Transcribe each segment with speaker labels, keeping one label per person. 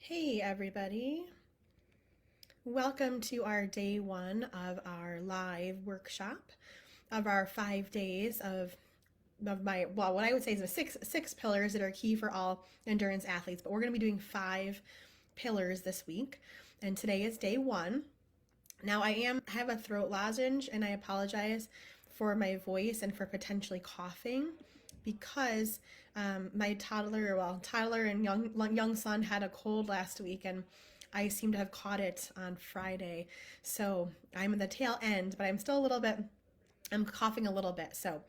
Speaker 1: Hey everybody, welcome to our day one of our live workshop of our 5 days of my, well, what I would say is the six pillars that are key for all endurance athletes, but we're going to be doing 5 pillars this week, and today is day one. Now I have a throat lozenge, and I apologize for my voice and for potentially coughing because my toddler and young son had a cold last week, and I seem to have caught it on Friday. So I'm in the tail end, but I'm coughing a little bit. So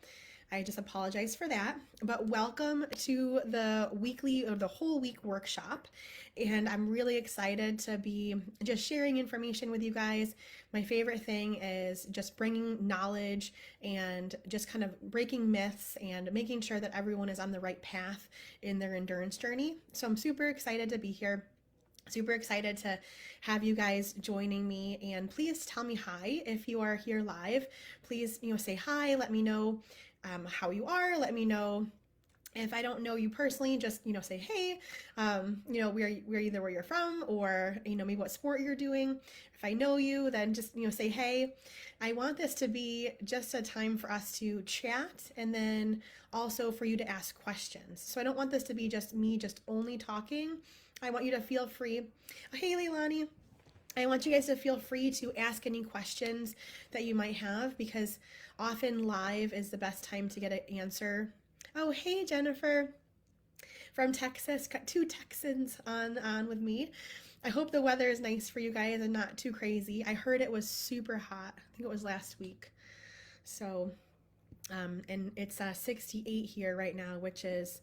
Speaker 1: I just apologize for that. But welcome to the weekly or the whole week workshop. And I'm really excited to be just sharing information with you guys. My favorite thing is just bringing knowledge and just kind of breaking myths and making sure that everyone is on the right path in their endurance journey. So I'm super excited to be here. Super excited to have you guys joining me, and please tell me hi if you are here live. Please, say hi. Let me know how you are. Let me know if I don't know you personally. Just say hey. We're either where you're from or maybe what sport you're doing. If I know you, then just say hey. I want this to be just a time for us to chat, and then also for you to ask questions. So I don't want this to be just me just only talking. I want you to feel free. Oh, hey, Leilani. I want you guys to feel free to ask any questions that you might have, because often live is the best time to get an answer. Oh, hey, Jennifer from Texas. Got 2 Texans on with me. I hope the weather is nice for you guys and not too crazy. I heard it was super hot. I think it was last week. So, and it's 68 here right now, which is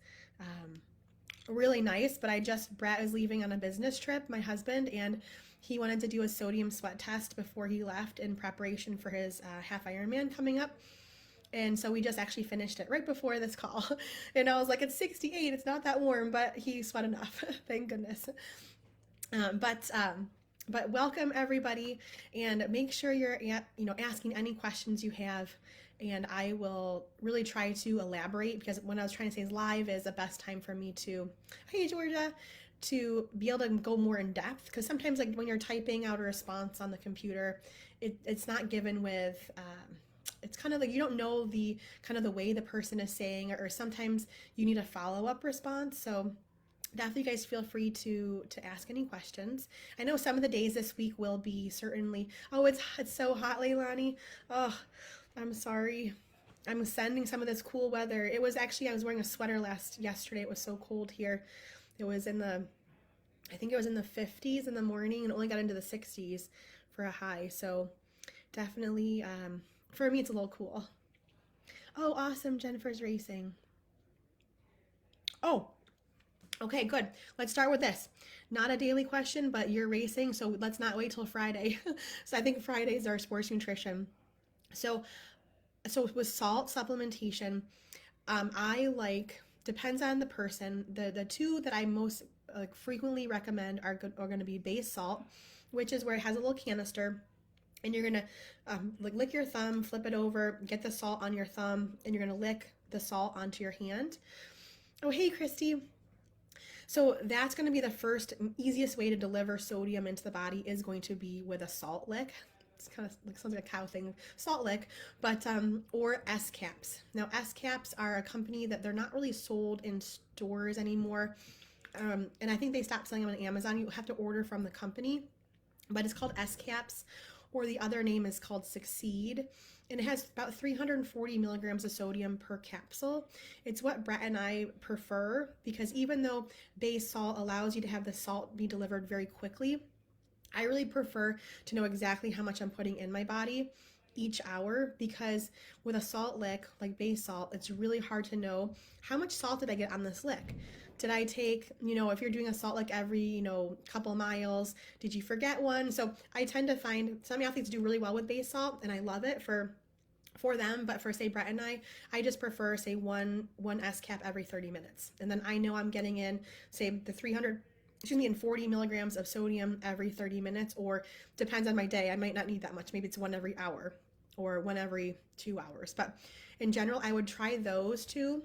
Speaker 1: really nice. But Brett is leaving on a business trip, my husband, and he wanted to do a sodium sweat test before he left in preparation for his half Ironman coming up. And so we just actually finished it right before this call. And I was like, it's 68, it's not that warm, but he sweat enough. Thank goodness. Um, but um, but welcome everybody, and make sure you're asking any questions you have, and I will really try to elaborate, because when I was trying to say live is the best time for me to, hey Georgia, to be able to go more in depth, because sometimes like when you're typing out a response on the computer, it's not given with it's kind of like you don't know the kind of the way the person is saying, or sometimes you need a follow-up response. So definitely guys feel free to ask any questions. I know some of the days this week will be certainly, oh, it's so hot, Leilani. Oh, I'm sorry. I'm sending some of this cool weather. It was actually, I was wearing a sweater yesterday. It was so cold here. It was I think it was in the 50s in the morning, and only got into the 60s for a high. So definitely, for me, it's a little cool. Oh, awesome. Jennifer's racing. Oh, okay, good. Let's start with this. Not a daily question, but you're racing, so let's not wait till Friday. So I think Fridays are sports nutrition. So, so with salt supplementation, I like, depends on the person. The two that I most frequently recommend are going to be base salt, which is where it has a little canister, and you're gonna lick your thumb, flip it over, get the salt on your thumb, and you're gonna lick the salt onto your hand. Oh, hey, Christy. So that's going to be the first easiest way to deliver sodium into the body, is going to be with a salt lick. It's kind of like sounds like a cow thing, salt lick, but or S caps. Now S caps are a company that they're not really sold in stores anymore, and I think they stopped selling them on Amazon. You have to order from the company, but it's called S caps, or the other name is called Succeed, and it has about 340 milligrams of sodium per capsule. It's what Brett and I prefer, because even though base salt allows you to have the salt be delivered very quickly, I really prefer to know exactly how much I'm putting in my body each hour, because with a salt lick like base salt, it's really hard to know how much salt did I get on this lick. Did I take, if you're doing a salt lick every, couple miles, did you forget one? So I tend to find some athletes do really well with base salt, and I love it for them, but for say Brett and I just prefer say one S cap every 30 minutes, and then I know I'm getting in say the 40 milligrams of sodium every 30 minutes, or depends on my day, I might not need that much, maybe it's one every hour or one every 2 hours, but in general I would try those two,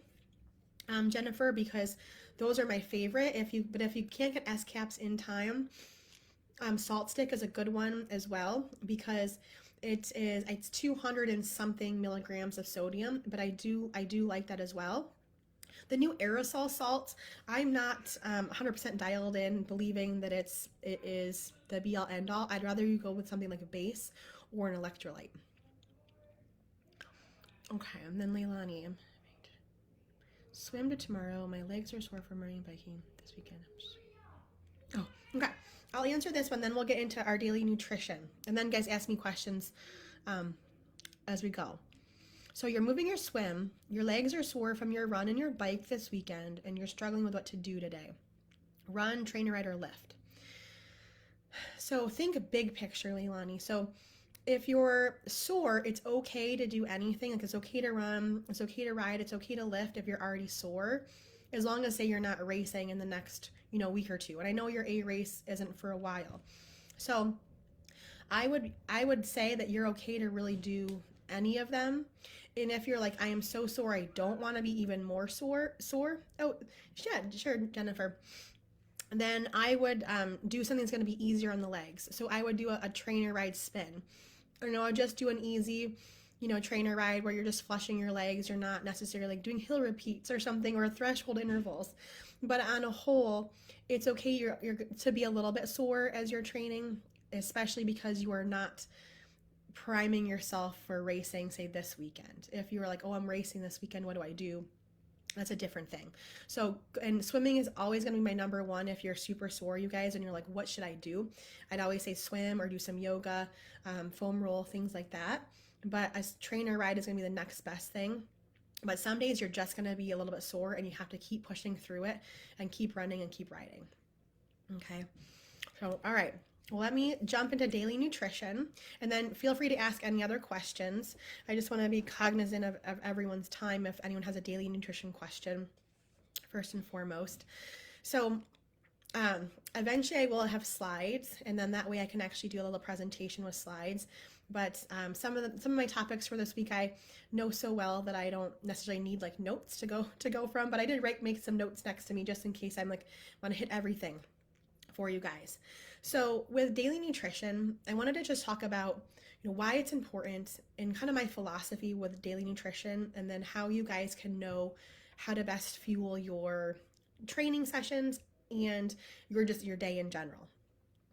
Speaker 1: Jennifer, because Those are my favorite. But if you can't get S caps in time, salt stick is a good one as well, because it's 200 and something milligrams of sodium, but I do like that as well. The new aerosol salts, I'm not 100% dialed in believing that it is the be all end all. I'd rather you go with something like a base or an electrolyte. Okay, and then Leilani, swim to tomorrow. My legs are sore from running and biking this weekend. Oh, okay. I'll answer this one, then we'll get into our daily nutrition. And then, guys, ask me questions um, as we go. So, you're moving your swim, your legs are sore from your run and your bike this weekend, and you're struggling with what to do today. Run, trainer, ride, or lift. So, think big picture, Leilani. So, if you're sore, it's okay to do anything. Like, it's okay to run, it's okay to ride, it's okay to lift if you're already sore, as long as, say, you're not racing in the next week or two. And I know your A race isn't for a while. So I would say that you're okay to really do any of them. And if you're like, I am so sore, I don't want to be even more sore. Oh, yeah, sure, Jennifer. Then I would do something that's going to be easier on the legs. So I would do a trainer ride spin. Or no, I'll just do an easy, trainer ride where you're just flushing your legs. You're not necessarily like doing hill repeats or something, or threshold intervals. But on a whole, it's okay you're to be a little bit sore as you're training, especially because you are not priming yourself for racing, say, this weekend. If you were like, oh, I'm racing this weekend, what do I do? That's a different thing. So, and swimming is always going to be my number one if you're super sore, you guys, and you're like, what should I do? I'd always say swim or do some yoga, foam roll, things like that. But a trainer ride is going to be the next best thing. But some days you're just going to be a little bit sore and you have to keep pushing through it and keep running and keep riding. Okay. So, all right. Well, let me jump into daily nutrition, and then feel free to ask any other questions. I just want to be cognizant of everyone's time if anyone has a daily nutrition question, first and foremost. So eventually I will have slides, and then that way I can actually do a little presentation with slides. But some of my topics for this week I know so well that I don't necessarily need like notes to go from. But I did make some notes next to me just in case I'm like want to hit everything for you guys. So with daily nutrition, I wanted to just talk about why it's important and kind of my philosophy with daily nutrition, and then how you guys can know how to best fuel your training sessions and your day in general.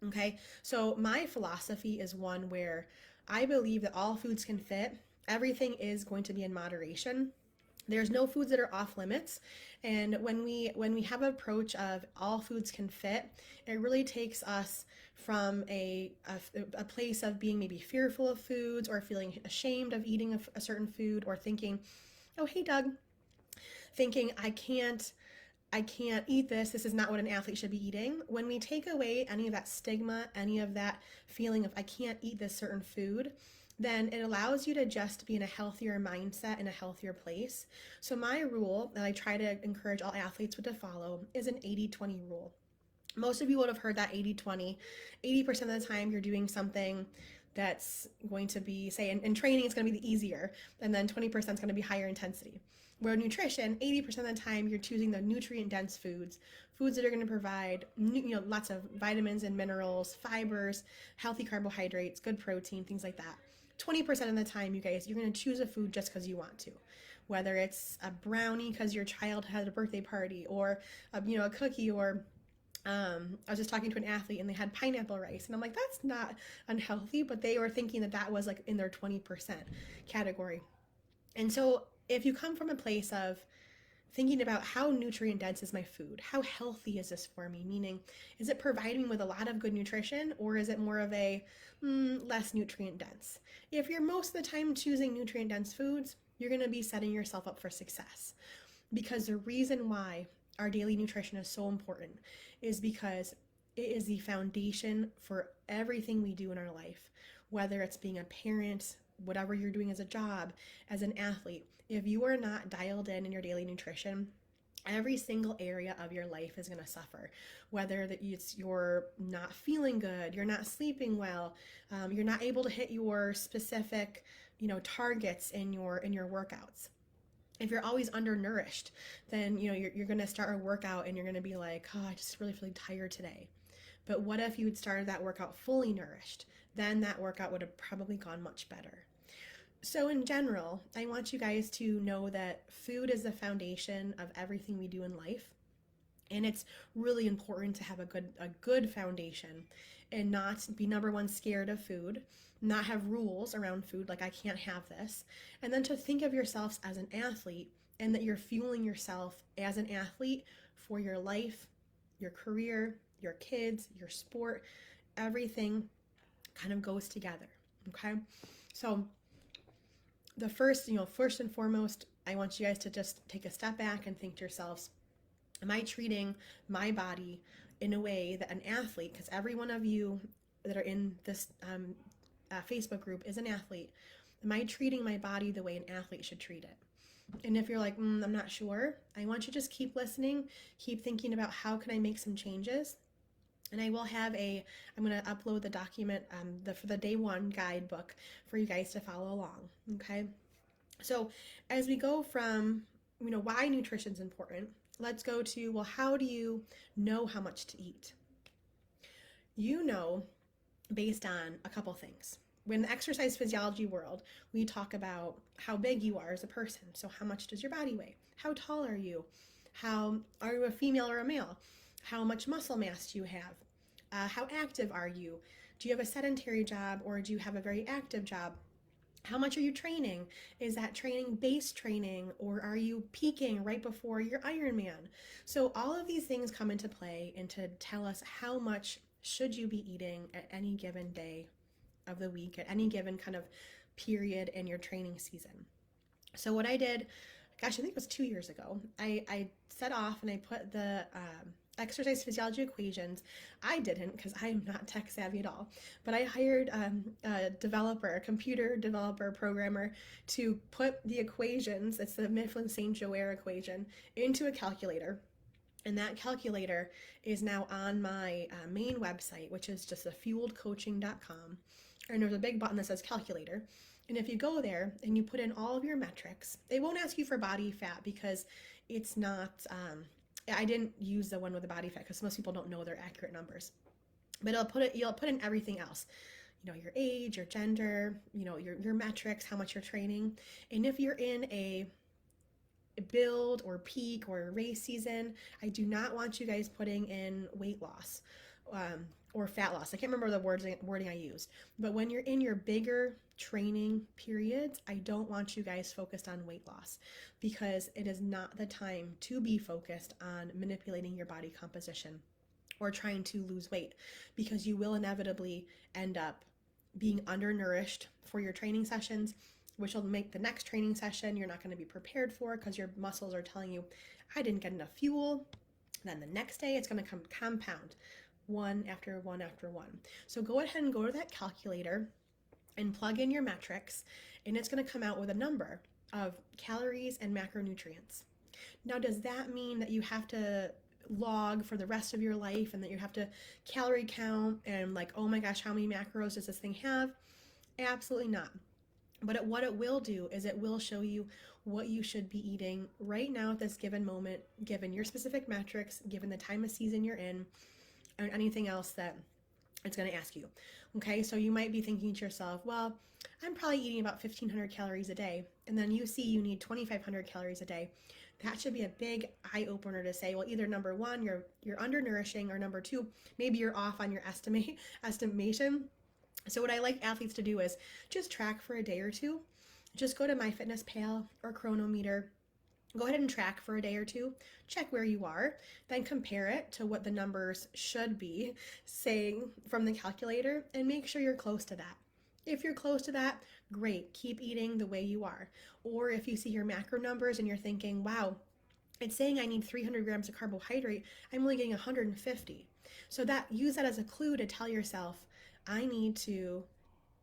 Speaker 1: Okay, so my philosophy is one where I believe that all foods can fit. Everything is going to be in moderation. There's no foods that are off limits. And when we have an approach of all foods can fit, it really takes us from a place of being maybe fearful of foods, or feeling ashamed of eating a certain food, or thinking, oh, hey, Doug, thinking I can't eat this. This is not what an athlete should be eating. When we take away any of that stigma, any of that feeling of I can't eat this certain food, then it allows you to just be in a healthier mindset, in a healthier place. So my rule that I try to encourage all athletes to follow is an 80-20 rule. Most of you would have heard that 80-20. 80% of the time you're doing something that's going to be, say, in training, it's going to be the easier, and then 20% is going to be higher intensity. Where nutrition, 80% of the time you're choosing the nutrient-dense foods that are going to provide lots of vitamins and minerals, fibers, healthy carbohydrates, good protein, things like that. 20% of the time, you guys, you're going to choose a food just because you want to. Whether it's a brownie because your child had a birthday party, or a cookie, or I was just talking to an athlete and they had pineapple rice, and I'm like, that's not unhealthy, but they were thinking that was like in their 20% category. And so if you come from a place of thinking about how nutrient dense is my food, how healthy is this for me, meaning is it providing me with a lot of good nutrition, or is it more of a less nutrient dense? If you're most of the time choosing nutrient dense foods, you're going to be setting yourself up for success. Because the reason why our daily nutrition is so important is because it is the foundation for everything we do in our life, whether it's being a parent, whatever you're doing as a job, as an athlete. If you are not dialed in your daily nutrition, every single area of your life is going to suffer. Whether you're not feeling good, you're not sleeping well, you're not able to hit your specific, targets in your workouts. If you're always undernourished, then you're going to start a workout and you're going to be like, oh, I just really feel tired today. But what if you had started that workout fully nourished? Then that workout would have probably gone much better. So in general, I want you guys to know that food is the foundation of everything we do in life. And it's really important to have a good foundation and not be, number one, scared of food, not have rules around food like I can't have this, and then to think of yourselves as an athlete and that you're fueling yourself as an athlete for your life, your career, your kids, your sport. Everything kind of goes together. Okay? So the first and foremost, I want you guys to just take a step back and think to yourselves, am I treating my body in a way that an athlete, because every one of you that are in this Facebook group is an athlete, am I treating my body the way an athlete should treat it? And if you're like, I'm not sure, I want you to just keep listening, keep thinking about how can I make some changes. And I will have I'm going to upload the document for the day one guidebook for you guys to follow along. Okay. So as we go from, why nutrition is important, let's go to, well, how do you know how much to eat? Based on a couple things. In the exercise physiology world, we talk about how big you are as a person. So how much does your body weigh? How tall are you? How are you a female or a male? How much muscle mass do you have? How active are you? Do you have a sedentary job or do you have a very active job? How much are you training? Is that training base training or are you peaking right before your Ironman? So all of these things come into play and to tell us how much should you be eating at any given day of the week, at any given kind of period in your training season. So what I did, I think it was 2 years ago, I set off and I put the exercise physiology equations. I didn't, because I am not tech savvy at all, but I hired a computer developer, programmer, to put the equations, it's the Mifflin St. Joair equation, into a calculator. And that calculator is now on my main website, which is just thefueledcoaching.com. And there's a big button that says calculator. And if you go there and you put in all of your metrics, it won't ask you for body fat because it's not, I didn't use the one with the body fat because most people don't know their accurate numbers. But you'll put in everything else. Your age, your gender, your metrics, how much you're training. And if you're in a build or peak or race season, I do not want you guys putting in weight loss or fat loss. I can't remember the wording I used. But when you're in your bigger training periods, I don't want you guys focused on weight loss because it is not the time to be focused on manipulating your body composition or trying to lose weight, because you will inevitably end up being undernourished for your training sessions, which will make the next training session you're not going to be prepared for because your muscles are telling you, I didn't get enough fuel. Then the next day it's going to come compound, one after one after one. So go ahead and go to that calculator and plug in your metrics, and it's going to come out with a number of calories and macronutrients. Now, does that mean that you have to log for the rest of your life and that you have to calorie count and like, oh my gosh, how many macros does this thing have? Absolutely not. But what it will do is it will show you what you should be eating right now at this given moment, given your specific metrics, given the time of season you're in, or anything else that it's going to ask you. Okay, so you might be thinking to yourself, well, I'm probably eating about 1,500 calories a day, and then you see you need 2,500 calories a day. That should be a big eye-opener to say, well, either number one, you're undernourishing, or number two, maybe you're off on your estimation. So what I like athletes to do is just track for a day or two. Just go to MyFitnessPal or Chronometer. Go ahead and track for a day or two, check where you are, then compare it to what the numbers should be saying from the calculator and make sure you're close to that. If you're close to that, great, keep eating the way you are. Or if you see your macro numbers and you're thinking, wow, it's saying I need 300 grams of carbohydrate, I'm only getting 150. So use that as a clue to tell yourself, I need to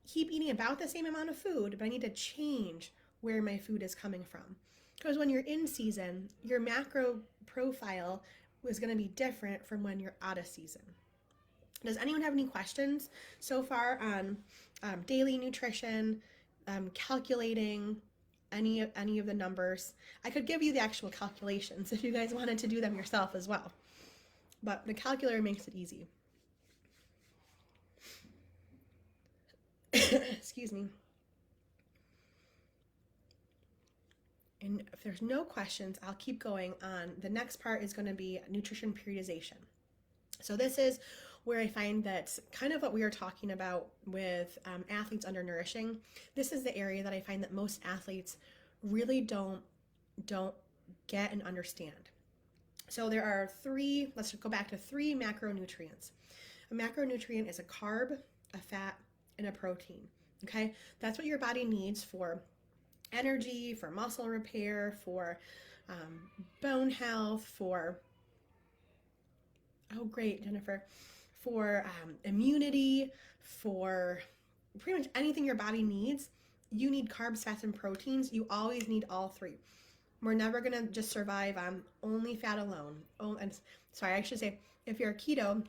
Speaker 1: keep eating about the same amount of food, but I need to change where my food is coming from. Because when you're in season, your macro profile is going to be different from when you're out of season. Does anyone have any questions so far on daily nutrition, calculating, any of the numbers. I could give you the actual calculations if you guys wanted to do them yourself as well. But the calculator makes it easy. Excuse me. And if there's no questions, I'll keep going on. The next part is going to be nutrition periodization. So this is where I find that kind of what we are talking about with athletes undernourishing. This is the area that I find that most athletes really don't get and understand. So there are three, let's go back to three macronutrients. A macronutrient is a carb, a fat, and a protein. Okay, that's what your body needs for energy, for muscle repair, for bone health, for, oh great, Jennifer, for immunity, for pretty much anything your body needs. You need carbs, fats, and proteins. You always need all three. We're never going to just survive on only fat alone. Oh, and sorry, I should say, if you're a keto,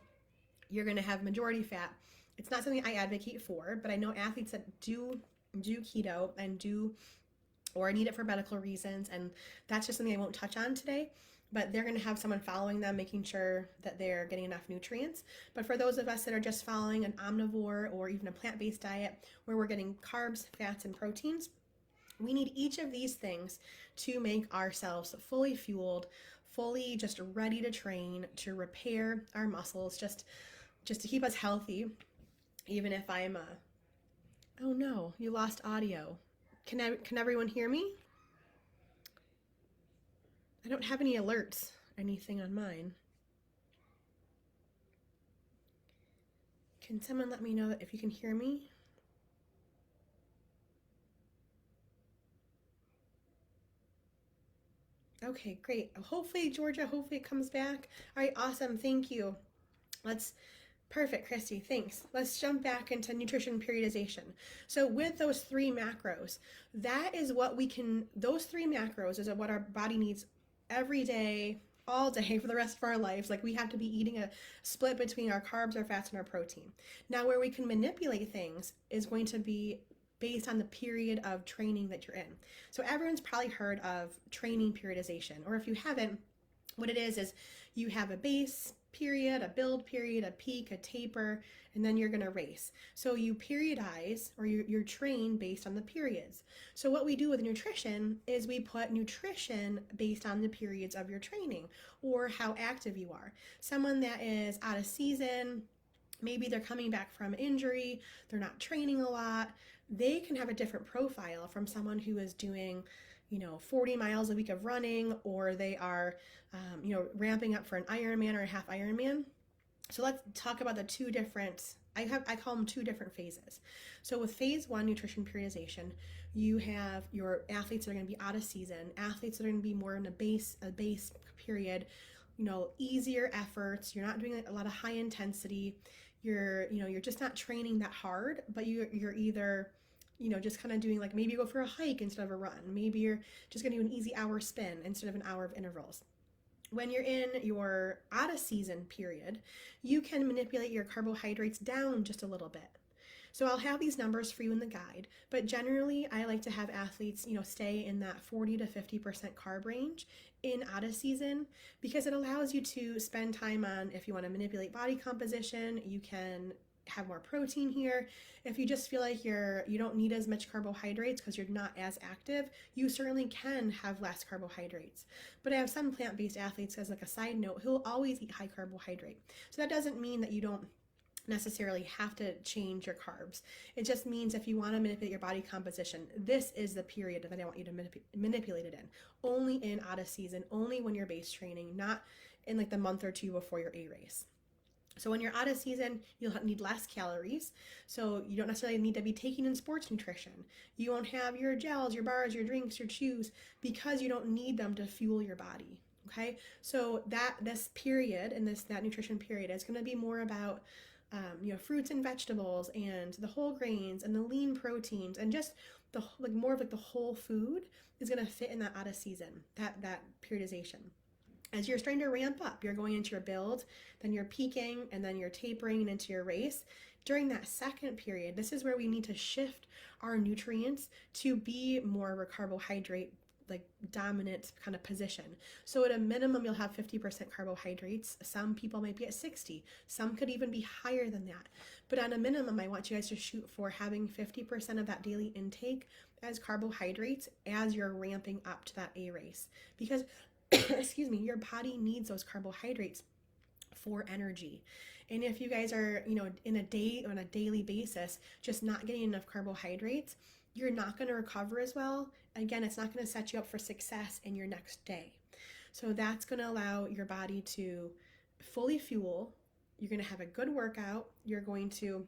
Speaker 1: you're going to have majority fat. It's not something I advocate for, but I know athletes that do keto and do or need it for medical reasons, and that's just something I won't touch on today. But they're going to have someone following them, making sure that they're getting enough nutrients. But for those of us that are just following an omnivore or even a plant-based diet where we're getting carbs, fats, and proteins, we need each of these things to make ourselves fully fueled, fully just ready to train, to repair our muscles, just to keep us healthy. Even if I'm oh no, you lost audio. Can everyone hear me? I don't have any alerts, anything on mine. Can someone let me know if you can hear me? Okay, great. Hopefully, Georgia, hopefully it comes back. All right, awesome. Thank you. Perfect, Christy, thanks. Let's jump back into nutrition periodization. So with those three macros, that is what those three macros is what our body needs every day, all day for the rest of our lives. Like we have to be eating a split between our carbs, our fats, and our protein. Now where we can manipulate things is going to be based on the period of training that you're in. So everyone's probably heard of training periodization, or if you haven't, what it is you have a base period, a build period, a peak, a taper, and then you're going to race. So you periodize or you're trained based on the periods. So what we do with nutrition is we put nutrition based on the periods of your training or how active you are. Someone that is out of season, maybe they're coming back from injury, they're not training a lot, they can have a different profile from someone who is doing 40 miles a week of running, or they are, ramping up for an Ironman or a half Ironman. So let's talk about the two different, I call them two different phases. So with phase one, nutrition periodization, you have your athletes that are going to be out of season, athletes that are going to be more in a base period, easier efforts. You're not doing a lot of high intensity. You're just not training that hard, but you're either just kind of doing like maybe you go for a hike instead of a run. Maybe you're just going to do an easy hour spin instead of an hour of intervals. When you're in your out of season period, you can manipulate your carbohydrates down just a little bit. So I'll have these numbers for you in the guide, but generally I like to have athletes, stay in that 40 to 50% carb range in out of season because it allows you to spend time on, if you want to manipulate body composition, you can have more protein here. If you just feel like you don't need as much carbohydrates because you're not as active, you certainly can have less carbohydrates. But I have some plant-based athletes, as like a side note, who'll always eat high carbohydrate. So that doesn't mean that you don't necessarily have to change your carbs. It just means if you want to manipulate your body composition, this is the period that I want you to manipulate it in. Only in out of season, only when you're base training, not in like the month or two before your A race. So when you're out of season, you'll need less calories. So you don't necessarily need to be taking in sports nutrition. You won't have your gels, your bars, your drinks, your chews, because you don't need them to fuel your body. Okay, so this period and that nutrition period is going to be more about fruits and vegetables and the whole grains and the lean proteins and just more of like the whole food is going to fit in that out of season, that periodization. As you're starting to ramp up, you're going into your build, then you're peaking, and then you're tapering into your race. During that second period, this is where we need to shift our nutrients to be more of a carbohydrate like dominant kind of position. So at a minimum, you'll have 50% carbohydrates. Some people might be at 60. Some could even be higher than that. But on a minimum, I want you guys to shoot for having 50% of that daily intake as carbohydrates as you're ramping up to that A race. Because excuse me, your body needs those carbohydrates for energy. And if you guys are, in a day on a daily basis, just not getting enough carbohydrates, you're not going to recover as well. Again, it's not going to set you up for success in your next day. So that's going to allow your body to fully fuel. You're going to have a good workout. You're going to,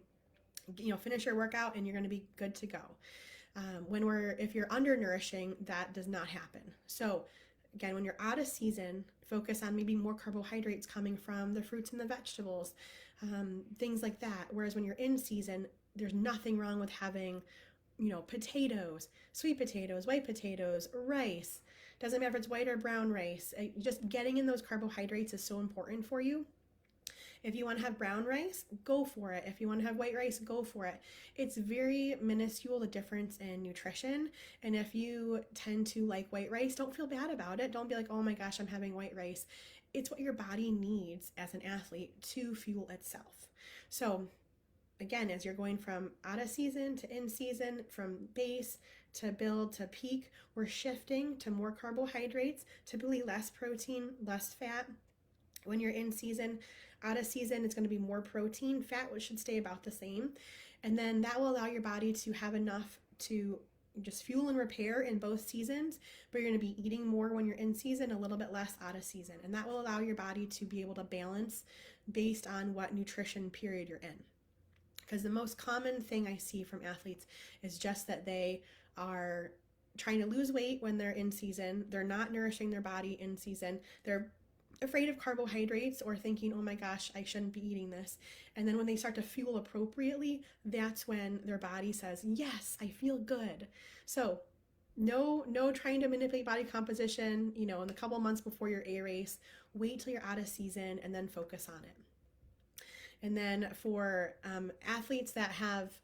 Speaker 1: finish your workout and you're going to be good to go. If you're undernourishing, that does not happen. So again, when you're out of season, focus on maybe more carbohydrates coming from the fruits and the vegetables, things like that. Whereas when you're in season, there's nothing wrong with having, potatoes, sweet potatoes, white potatoes, rice. Doesn't matter if it's white or brown rice. Just getting in those carbohydrates is so important for you. If you want to have brown rice, go for it. If you want to have white rice, go for it. It's very minuscule, the difference in nutrition. And if you tend to like white rice, don't feel bad about it. Don't be like, oh my gosh, I'm having white rice. It's what your body needs as an athlete to fuel itself. So again, as you're going from out of season to in season, from base to build to peak, we're shifting to more carbohydrates, typically less protein, less fat. When you're in season, out of season, it's going to be more protein. Fat should stay about the same. And then that will allow your body to have enough to just fuel and repair in both seasons, but you're going to be eating more when you're in season, a little bit less out of season. And that will allow your body to be able to balance based on what nutrition period you're in. Because the most common thing I see from athletes is just that they are trying to lose weight when they're in season. They're not nourishing their body in season. They're afraid of carbohydrates or thinking, oh my gosh, I shouldn't be eating this. And then when they start to fuel appropriately, that's when their body says, yes, I feel good. So no trying to manipulate body composition, in the couple months before your A race. Wait till you're out of season and then focus on it. And then for athletes that have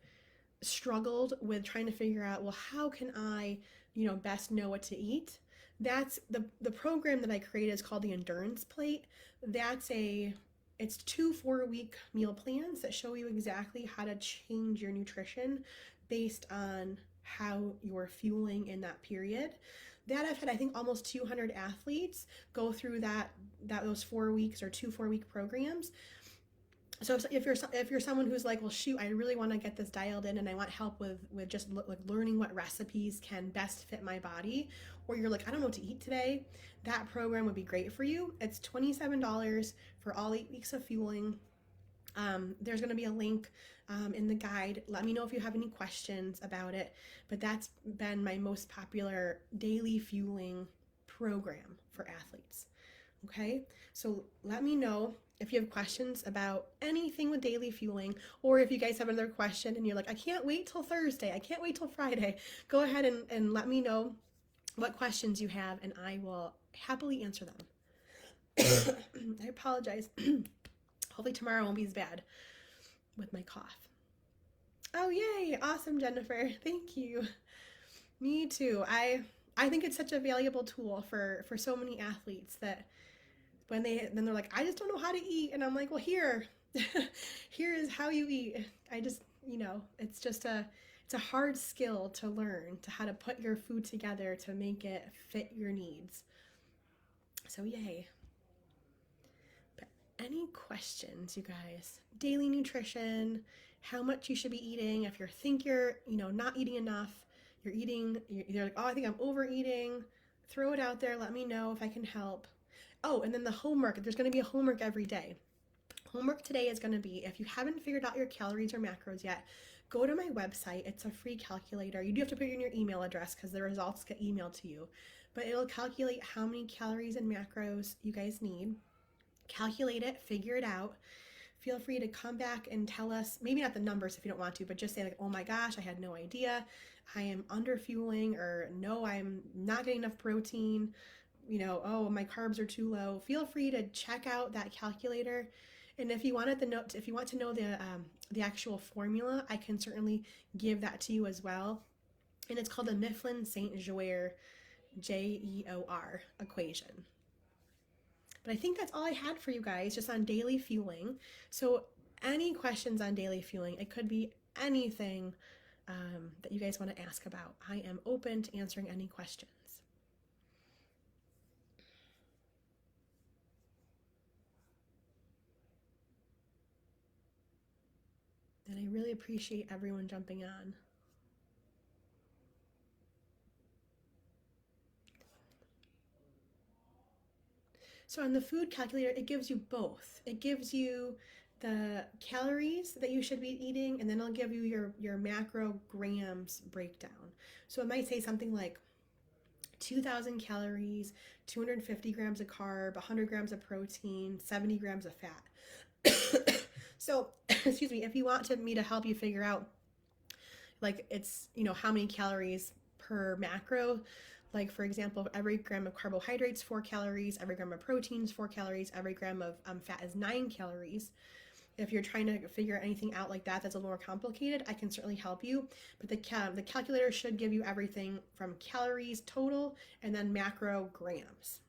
Speaker 1: struggled with trying to figure out, well, how can I, best know what to eat? That's the program that I created is called the Endurance Plate. It's 2 4-week meal plans that show you exactly how to change your nutrition based on how you're fueling in that period. That I've had, I think, almost 200 athletes go through those 4 weeks or 2 4-week programs. So if you're someone who's like, well, shoot, I really want to get this dialed in and I want help with just like learning what recipes can best fit my body, or you're like, I don't know what to eat today, that program would be great for you. It's $27 for all 8 weeks of fueling. There's going to be a link in the guide. Let me know if you have any questions about it. But that's been my most popular daily fueling program for athletes. Okay, so let me know if you have questions about anything with daily fueling, or if you guys have another question and you're like, I can't wait till Thursday, I can't wait till Friday. Go ahead and let me know what questions you have and I will happily answer them. I apologize. Hopefully tomorrow won't be as bad with my cough. Oh, yay. Awesome, Jennifer. Thank you. Me too. I think it's such a valuable tool for so many athletes that then they're like, I just don't know how to eat. And I'm like, well, here is how you eat. I just, it's a hard skill to learn, to how to put your food together to make it fit your needs. So yay. But any questions, you guys? Daily nutrition, how much you should be eating. If you think you're, not eating enough, you're like, oh, I think I'm overeating. Throw it out there. Let me know if I can help. Oh, and then the homework. There's going to be a homework every day. Homework today is going to be, if you haven't figured out your calories or macros yet, go to my website. It's a free calculator. You do have to put in your email address because the results get emailed to you. But it'll calculate how many calories and macros you guys need. Calculate it, figure it out. Feel free to come back and tell us, maybe not the numbers if you don't want to, but just say like, oh my gosh, I had no idea. I am under fueling, or no, I'm not getting enough protein. oh, my carbs are too low, feel free to check out that calculator. And if you wanted the note, if you want to know the actual formula, I can certainly give that to you as well. And it's called the Mifflin St. Jeor, JEOR equation. But I think that's all I had for you guys just on daily fueling. So, any questions on daily fueling? It could be anything that you guys want to ask about. I am open to answering any questions. And I really appreciate everyone jumping on. So on the food calculator, it gives you both. It gives you the calories that you should be eating, and then it'll give you your macro grams breakdown. So it might say something like 2,000 calories, 250 grams of carb, 100 grams of protein, 70 grams of fat. So, excuse me, if you want me to help you figure out, like, it's, how many calories per macro, like, for example, every gram of carbohydrates, 4 calories, every gram of protein is 4 calories, every gram of fat is 9 calories. If you're trying to figure anything out like that, that's a little more complicated, I can certainly help you. But the calculator should give you everything from calories total and then macro grams.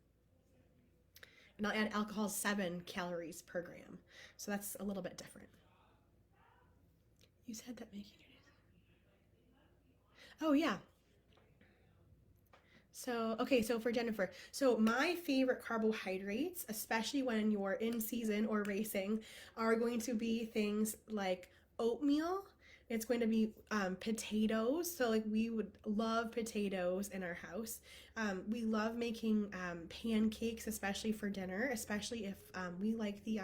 Speaker 1: And I'll add alcohol 7 calories per gram. So that's a little bit different. You said that making it. Oh, yeah. So, okay, so for Jennifer, so my favorite carbohydrates, especially when you're in season or racing, are going to be things like oatmeal. It's going to be potatoes. So, like, we would love potatoes in our house. We love making pancakes, especially for dinner, especially if we like the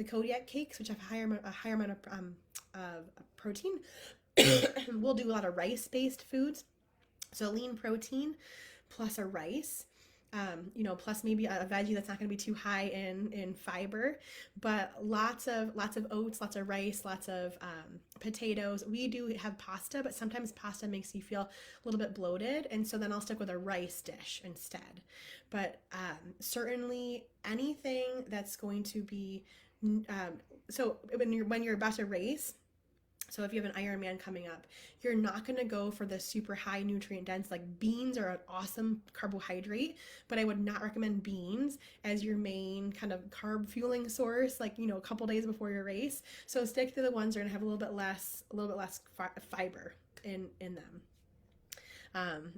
Speaker 1: Kodiak cakes, which have a higher amount of protein. We'll do a lot of rice-based foods. So lean protein plus a rice, plus maybe a veggie that's not going to be too high in fiber, but lots of oats, lots of rice, lots of potatoes. We do have pasta, but sometimes pasta makes you feel a little bit bloated, and so then I'll stick with a rice dish instead. But certainly anything that's going to be so when you're about to race, so if you have an Ironman coming up, you're not going to go for the super high nutrient dense. Like, beans are an awesome carbohydrate, but I would not recommend beans as your main kind of carb fueling source, like, a couple days before your race. So stick to the ones that are going to have a little bit less fiber in them.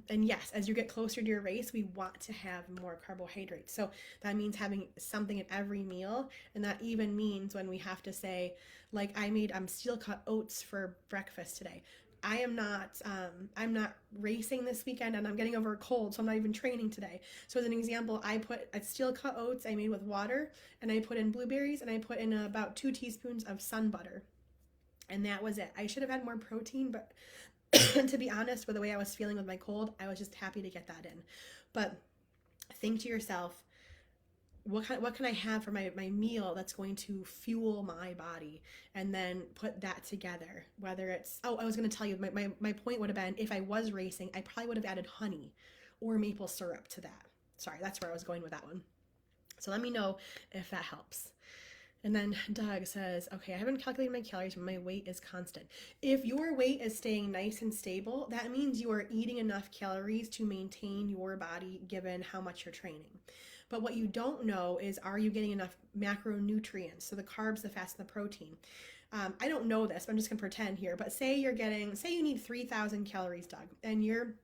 Speaker 1: And yes, as you get closer to your race, we want to have more carbohydrates. So that means having something in every meal. And that even means when we have to say, like, I made steel cut oats for breakfast today. I'm not racing this weekend, and I'm getting over a cold, so I'm not even training today. So as an example, I put a steel cut oats I made with water, and I put in blueberries, and I put in about 2 teaspoons of sun butter. And that was it. I should have had more protein, but to be honest, with the way I was feeling with my cold, I was just happy to get that in. But think to yourself, what can I have for my meal that's going to fuel my body, and then put that together. Whether it's, oh, I was going to tell you, my point would have been, if I was racing, I probably would have added honey or maple syrup to that. Sorry, that's where I was going with that one. So let me know if that helps. And then Doug says, okay, I haven't calculated my calories, but my weight is constant. If your weight is staying nice and stable, that means you are eating enough calories to maintain your body given how much you're training. But what you don't know is, are you getting enough macronutrients? So the carbs, the fats, and the protein. I don't know this, but I'm just going to pretend here. But say you need 3,000 calories, Doug, and you're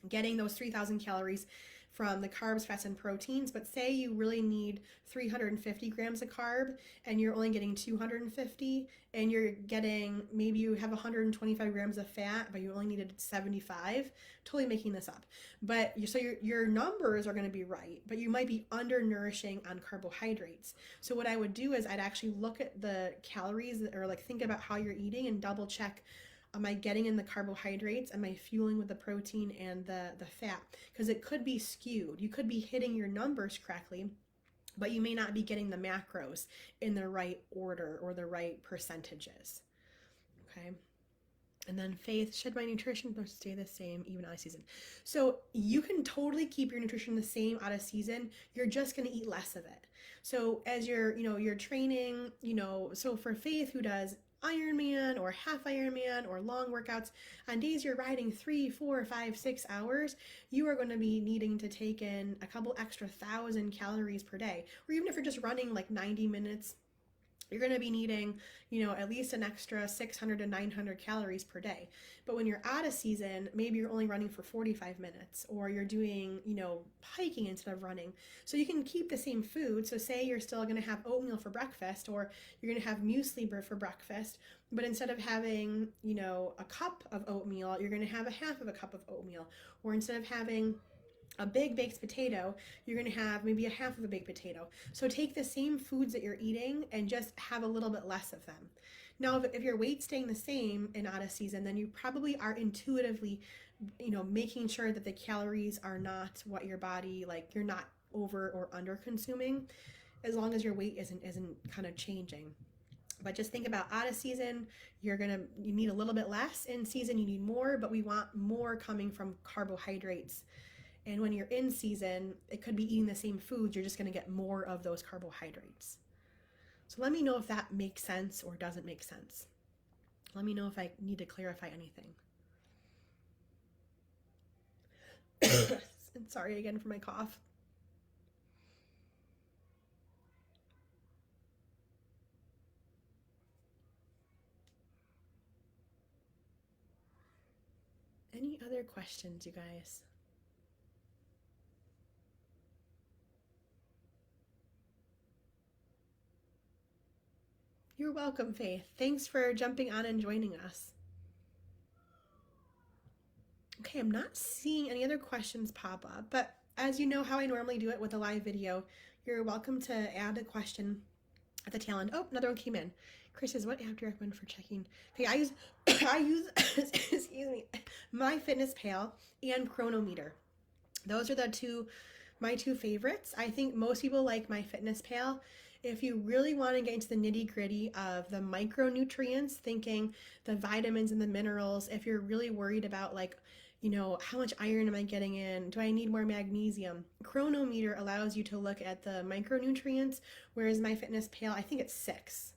Speaker 1: getting those 3,000 calories from the carbs, fats, and proteins, but say you really need 350 grams of carb and you're only getting 250, and you're getting, maybe you have 125 grams of fat, but you only needed 75, totally making this up. But your numbers are going to be right, but you might be undernourishing on carbohydrates. So what I would do is I'd actually look at the calories, or like think about how you're eating and double check, am I getting in the carbohydrates? Am I fueling with the protein and the fat? Because it could be skewed. You could be hitting your numbers correctly, but you may not be getting the macros in the right order or the right percentages. Okay. And then Faith, should my nutrition stay the same even out of season? So you can totally keep your nutrition the same out of season. You're just going to eat less of it. So as you're training, so for Faith who does Ironman or half Ironman or long workouts, on days you're riding 3, 4, 5, 6 hours, you are going to be needing to take in a couple extra 1,000 calories per day. Or even if you're just running like 90 minutes, you're going to be needing, at least an extra 600 to 900 calories per day. But when you're out of season, maybe you're only running for 45 minutes, or you're doing, hiking instead of running. So you can keep the same food. So say you're still going to have oatmeal for breakfast, or you're going to have muesli for breakfast, but instead of having, a cup of oatmeal, you're going to have a half of a cup of oatmeal. Or instead of having a big baked potato, you're going to have maybe a half of a baked potato. So take the same foods that you're eating and just have a little bit less of them. Now, if your weight's staying the same in out of season, then you probably are intuitively, making sure that the calories are not what your body, like you're not over or under consuming, as long as your weight isn't kind of changing. But just think about out of season, you need a little bit less. In season, you need more, but we want more coming from carbohydrates. And when you're in season, it could be eating the same foods, you're just going to get more of those carbohydrates. So let me know if that makes sense or doesn't make sense. Let me know if I need to clarify anything. And sorry again for my cough. Any other questions, you guys? You're welcome, Faith. Thanks for jumping on and joining us. Okay, I'm not seeing any other questions pop up, but as you know how I normally do it with a live video, you're welcome to add a question at the tail end. Oh, another one came in. Chris says, what app do you recommend for checking? Okay, I use excuse me, MyFitnessPal and Chronometer. Those are my two favorites. I think most people like MyFitnessPal. If you really want to get into the nitty gritty of the micronutrients, thinking the vitamins and the minerals, if you're really worried about how much iron am I getting in? Do I need more magnesium? Chronometer allows you to look at the micronutrients, whereas MyFitnessPal, I think it's 6.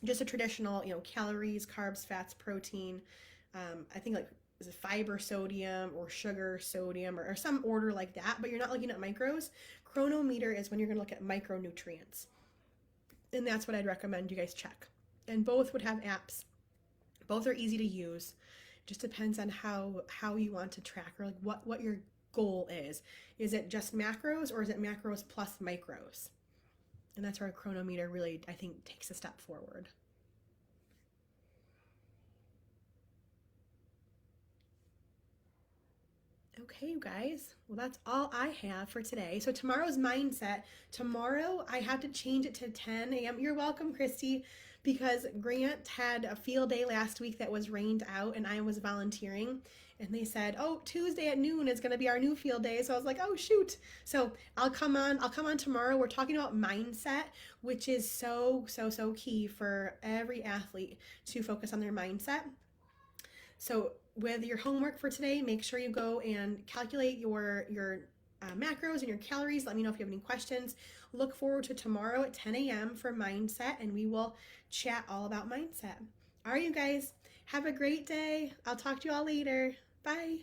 Speaker 1: Just a traditional, calories, carbs, fats, protein. I think is it fiber, sodium, or sugar, sodium, or some order like that, but you're not looking at macros. Chronometer is when you're going to look at micronutrients. And that's what I'd recommend you guys check. And both would have apps. Both are easy to use. Just depends on how you want to track, or what your goal is. Is it just macros, or is it macros plus micros? And that's where a Chronometer really, I think, takes a step forward. Okay, you guys. Well, that's all I have for today. So tomorrow's mindset. Tomorrow I have to change it to 10 a.m. You're welcome, Christy, because Grant had a field day last week that was rained out and I was volunteering. And they said, oh, Tuesday at noon is going to be our new field day. So I was like, oh, shoot. So I'll come on tomorrow. We're talking about mindset, which is so key for every athlete to focus on their mindset. So with your homework for today, make sure you go and calculate your macros and your calories. Let me know if you have any questions. Look forward to tomorrow at 10 a.m. for mindset, and we will chat all about mindset. All right, you guys, have a great day. I'll talk to you all later. Bye.